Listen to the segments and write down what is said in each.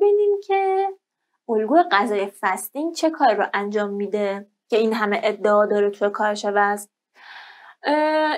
ببینیم که الگوی غذایی فستینگ چه کاری رو انجام میده که این همه ادعا داره توی کاهش وزن.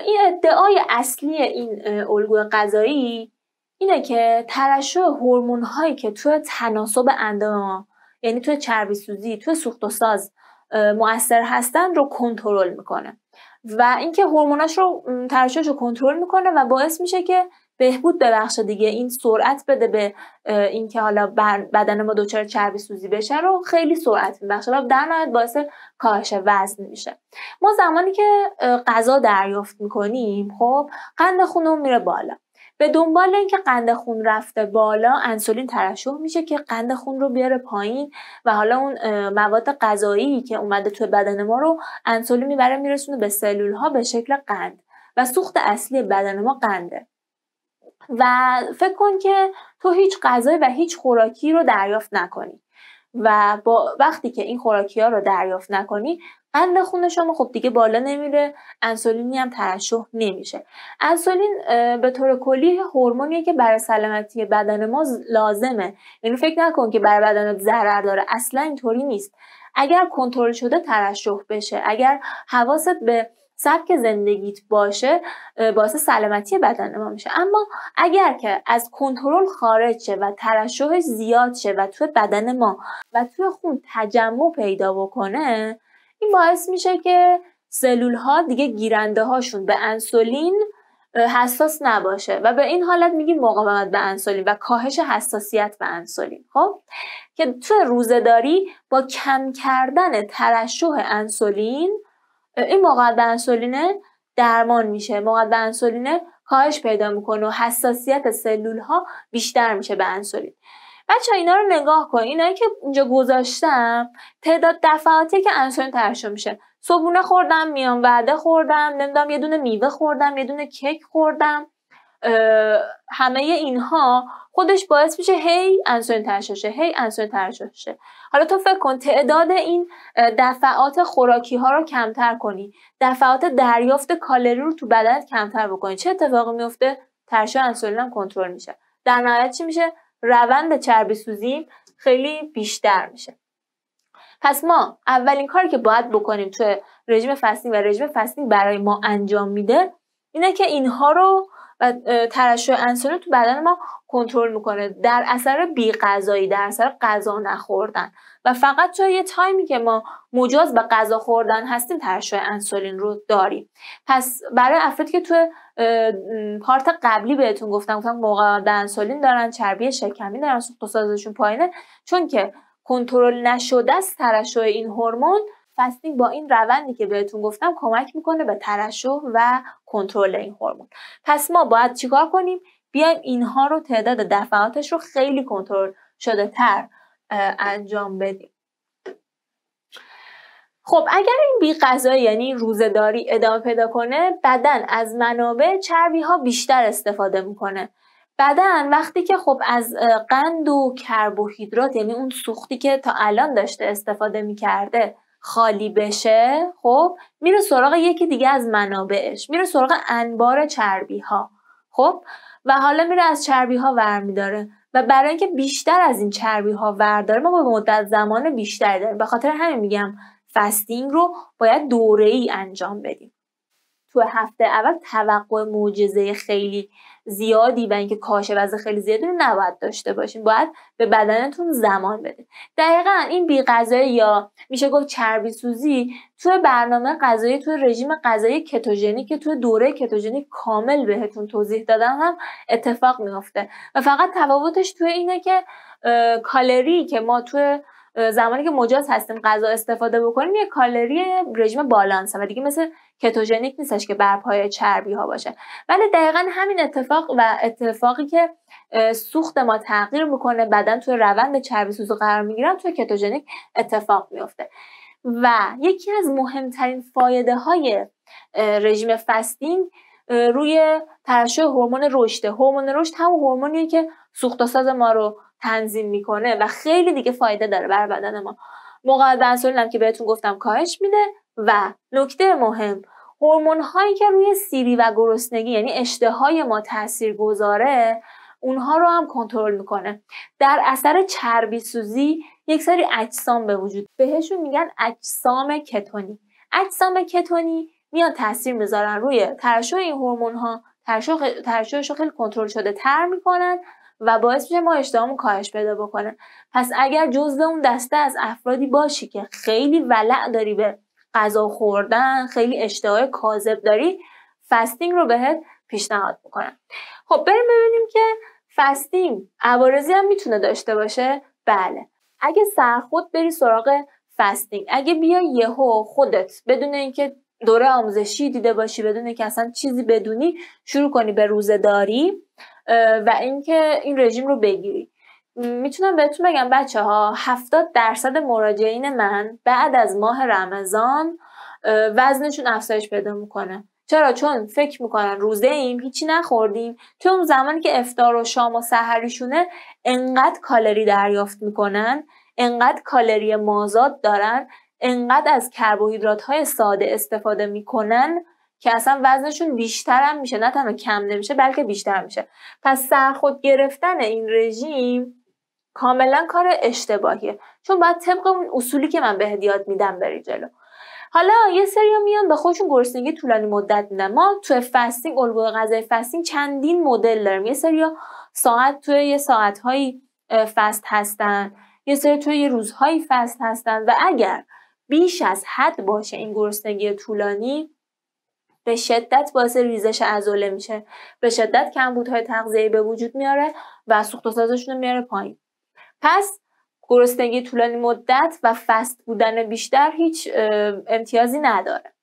این ادعای اصلی این الگوی غذایی اینه که ترشح هورمون هایی که توی تناسب اندام ما، یعنی توی چربی سوزی، توی سوخت و ساز مؤثر هستن رو کنترل میکنه و اینکه هورموناش رو ترشحش رو کنترل میکنه و باعث میشه که بهبود ببخشه دیگه، این سرعت بده به اینکه حالا بدن ما دچار چربی سوزی بشه رو خیلی سرعت میبخشه و در نهایت باعث کاهش وزن میشه. ما زمانی که غذا دریافت میکنیم خب قند خونمون میره بالا، به دنبال اینکه قند خون رفته بالا انسولین ترشح میشه که قند خون رو بیاره پایین و حالا اون مواد غذایی که اومده توی بدن ما رو انسولین میبره میرسونه به سلول ها به شکل قند و سوخت اصلی بدن ما قنده. و فکر کن که تو هیچ غذایی و هیچ خوراکی رو دریافت نکنی و وقتی که این خوراکی ها رو دریافت نکنی قند خون شما خب دیگه بالا نمیره، انسولینی هم ترشح نمیشه. انسولین به طور کلی هورمونیه که برای سلامتی بدن ما لازمه، یعنی فکر نکن که برای بدنت ضرر داره، اصلا اینطوری نیست. اگر کنترل شده ترشح بشه، اگر حواست به سبک زندگیت باشه باعث سلامتی بدن ما میشه. اما اگر که از کنترل خارج شه و ترشحش زیاد شه و توی بدن ما و توی خون تجمع پیدا بکنه، این باعث میشه که سلول ها دیگه گیرنده هاشون به انسولین حساس نباشه و به این حالت میگیم مقاومت به انسولین و کاهش حساسیت به انسولین. خب که توی روزه‌داری با کم کردن ترشح انسولین این مقاومت به انسولین درمان میشه، مقاومت به انسولین کاهش پیدا میکنه و حساسیت سلول ها بیشتر میشه به انسولین. بچه اینا رو نگاه کن، اینایی که اینجا گذاشتم تعداد دفعاتی که انسولین ترشح میشه. صبحونه خوردم، میان وعده خوردم، نمیدونم یه دونه میوه خوردم، یه دونه کیک خوردم، همه اینها خودش باعث میشه هی انسولین ترشح شه، هی انسولین ترشح شه. حالا تو فکر کن تعداد این دفعات خوراکی ها رو کمتر کنی، دفعات دریافت کالری رو تو بدنت کمتر بکنی، چه اتفاقی میفته؟ ترشح انسولین هم کنترل میشه. در نهایت چی میشه؟ روند چربی سوزی خیلی بیشتر میشه. پس ما اولین کاری که باید بکنیم توی رژیم فستینگ و رژیم فستینگ برای ما انجام میده اینه که اینها رو و ترشح انسولین تو بدن ما کنترل میکنه در اثر بی‌غذایی، در اثر غذا نخوردن و فقط توی یه تایمی که ما مجاز به غذا خوردن هستیم ترشح انسولین رو داریم. پس برای افرادی که توی پارت قبلی بهتون گفتم مقاومت به انسولین دارن، چربی شکمی دارن، سوخت و سازشون پایینه، چون که کنترل نشده است ترشح این هورمون، فستینگ با این روندی که بهتون گفتم کمک میکنه به ترشح و کنترل این هورمون. پس ما باید چیکار کنیم؟ بیایم اینها رو تعداد دفعاتش رو خیلی کنترل شده تر انجام بدیم. خب اگر این بی‌غذایی یعنی روزه‌داری ادامه پیدا کنه، بدن از منابع چربی ها بیشتر استفاده میکنه. بدن وقتی که خب از قند و کربوهیدرات یعنی اون سوختی که تا الان داشته استفاده میکرده خالی بشه، خب میره سراغ یکی دیگه از منابعش، میره سراغ انبار چربی ها. خب و حالا میره از چربی ها برمیداره و برای اینکه بیشتر از این چربی ها ورداره ما با مدت زمان بیشتری داریم. به خاطر همین میگم فستینگ رو باید دوره‌ای انجام بدیم. تو هفته اول توقع معجزه خیلی زیادی و اینکه کاهش وزن خیلی زیادی رو نباید داشته باشین، باید به بدنتون زمان بدین. دقیقاً این بی‌غذایی یا میشه گفت چربی سوزی تو برنامه غذایی، تو رژیم غذایی کتوژنیک که تو دوره کتوژنیک کامل بهتون توضیح دادم هم اتفاق میفته و فقط تفاوتش تو اینه که کالری که ما تو زمانی که مجاز هستیم غذا استفاده بکنیم یه کالری رژیم بالانسه و دیگه مثل کتوژنیک نیستش که بر پایه چربی ها باشه. ولی دقیقاً همین اتفاق و اتفاقی که سوخت ما تغییر میکنه، بدن توی روند چربی سوزی قرار میگیرن، توی کتوژنیک اتفاق میفته. و یکی از مهمترین فایده های رژیم فستینگ روی ترشح هورمون رشد. هورمون رشد همون هورمونیه که سوخت و ساز ما رو تنظیم میکنه و خیلی دیگه فایده داره برای بدن ما. مقاومت به انسولین هم که بهتون گفتم کاهش میده و نکته مهم هورمون هایی که روی سیری و گرسنگی یعنی اشتهای ما تاثیر گذاره اونها رو هم کنترل میکنه. در اثر چربی سوزی یک سری اجسام به وجود بهشون میگن اجسام کتونی. اجسام کتونی میان تاثیر میذارن روی ترشح این هورمون ها، ترشحش رو خیلی کنترل شده تر میکنن و باعث میشه ما اشتهامون کاهش پیدا بکنه. پس اگر جزو اون دسته از افرادی باشی که خیلی ولع داری به غذا خوردن، خیلی اشتهای کاذب داری، فستینگ رو بهت پیشنهاد میکنم. خب بریم ببینیم که فستینگ عوارضی هم میتونه داشته باشه. بله، اگه سرخود بری سراغ فستینگ، اگه بیای یهو خودت بدون اینکه دوره آموزشی دیده باشی، بدون اینکه اصلا چیزی بدونی شروع کنی به روزه‌داری و اینکه این رژیم رو بگیری، میتونم بهتون بگم بچه‌ها 70% مراجعین من بعد از ماه رمضان وزنشون افزایش پیدا میکنه. چرا؟ چون فکر میکنن روزه ایم، هیچی نخوردیم، تو اون زمانی که افطار و شام و سحریشونه انقدر کالری دریافت میکنن، انقدر کالری مازاد دارن، انقدر از کربوهیدرات‌های ساده استفاده میکنن که اصلا وزنشون بیشتر هم میشه، نه تنها کم نمیشه بلکه بیشتر میشه. پس سرخود گرفتن این رژیم کاملا کار اشتباهیه، چون باید طبق اون اصولی که من بهت یاد میدم بری جلو. حالا یه سریا میان به خودشون گرسنگی طولانی مدت میدن. ما توی فستینگ، الگوی غذایی فستینگ چندین مدل داریم. یه سریا ساعت توی یه ساعت‌هایی فست هستن، یه سری توی یه روزهایی فست هستن و اگر بیش از حد باشه این گرسنگی طولانی، به شدت باعث ریزش عضله میشه، به شدت کمبودهای تغذیه‌ای به وجود میاره و سوخت و سازشون رو میاره پایین. پس گرسنگی طولانی مدت و فست بودن بیشتر هیچ امتیازی نداره.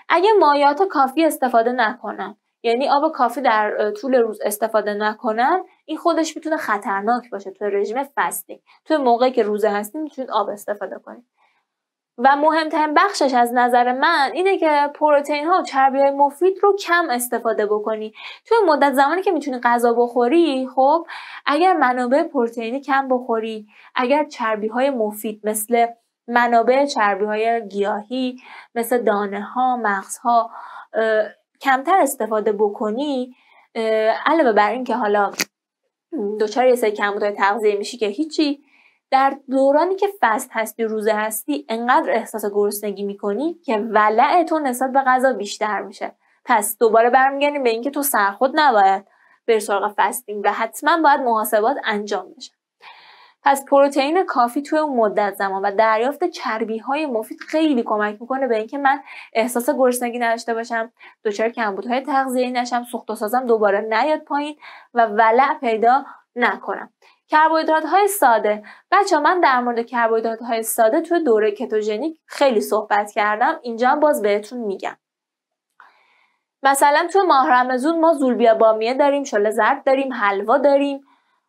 اگه مایعات کافی استفاده نکنن، یعنی آب کافی در طول روز استفاده نکنن، این خودش میتونه خطرناک باشه توی رژیم فستینگ. توی موقعی که روزه هستین میتونید آب استفاده کنید. و مهمترین بخشش از نظر من اینه که پروتئین ها و چربی های مفید رو کم استفاده بکنی. توی مدت زمانی که میتونی غذا بخوری، خب اگر منابع پروتئینی کم بخوری، اگر چربی های مفید مثل منابع چربی های گیاهی مثل دانه ها، مغز ها کمتر استفاده بکنی، علاوه بر این که حالا دچار یه سری کمبودهای تغذیه‌ای میشی که هیچی، در دورانی که فست هستی، روزه هستی، انقدر احساس گرسنگی میکنی که ولع تو نسبت به غذا بیشتر میشه. پس دوباره برمیگردیم به اینکه تو سرخود نباید بری سراغ فستینگ و حتما باید محاسبات انجام بشه. پس پروتئین کافی توی اون مدت زمان و دریافت چربی های مفید خیلی کمک میکنه به اینکه من احساس گرسنگی نداشته باشم، دچار کمبودهای تغذیه‌ای نشم، سوخت و سازم دوباره نیاد پایین و ولع پیدا نکنم. کربوهیدرات های ساده. بچه‌ها من در مورد کربوهیدرات های ساده توی دوره کتوژنیک خیلی صحبت کردم، اینجا هم باز بهتون میگم. مثلا توی ماه رمضان ما زولبیا بامیه داریم، شله زرد داریم، حلوا داریم.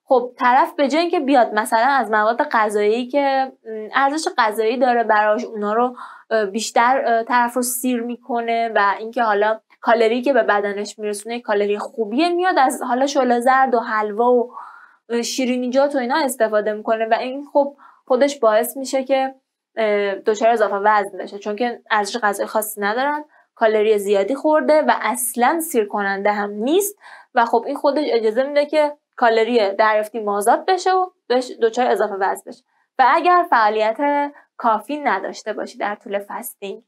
خب طرف به جای اینکه بیاد مثلا از مواد غذایی که ارزش غذایی داره براش اونا رو بیشتر طرف رو سیر میکنه و اینکه حالا کالری که به بدنش میرسونه کالری خوبیه، میاد از حالا شله زرد و حلوا و شیرینیجات و اینا استفاده میکنه و این خب خودش باعث میشه که دچار اضافه وزن بشه، چون که ارزش غذایی خاصی ندارن، کالری زیادی خورده و اصلا سیر کننده هم نیست و خب این خودش اجازه میده که کالری دریافتی مازاد بشه و دچار اضافه وزن بشه. و اگر فعالیت کافی نداشته باشی در طول فستینگ،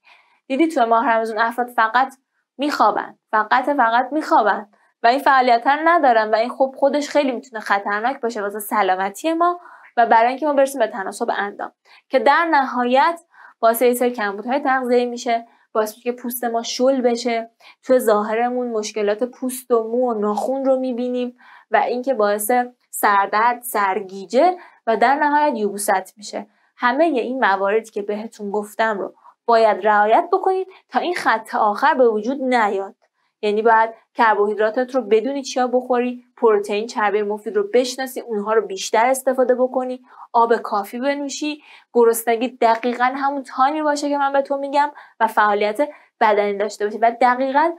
دیدی تو ماه رمضان افراد فقط میخوابن، فقط میخوابن و این فعالیت رو ندارن و این خب خودش خیلی میتونه خطرناک باشه واسه سلامتی ما و برای اینکه ما برسیم به تناسب اندام که در نهایت باعث یه سری کمبودهای تغذیه‌ای میشه، باعث میشه که پوست ما شل بشه، تو ظاهرمون مشکلات پوست و مو و ناخن رو میبینیم و اینکه باعث سردرد، سرگیجه و در نهایت یبوست میشه. همه این مواردی که بهتون گفتم رو باید رعایت بکنید تا این خط آخر به وجود نیاد. یعنی باید کربوهیدراتات رو بدونی چیا بخوری، پروتئین، چربی مفید رو بشناسی، اونها رو بیشتر استفاده بکنی، آب کافی بنوشی، گرسنگی دقیقاً همون تایمی باشه که من به تو میگم و فعالیت بدنی داشته باشی و دقیقاً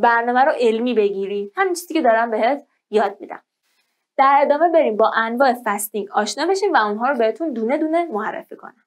برنامه رو علمی بگیری. همین چیزی که دارم بهت یاد میدم. در ادامه بریم با انواع فستینگ آشنا بشیم و اونها رو بهتون دونه دونه معرفی کنم.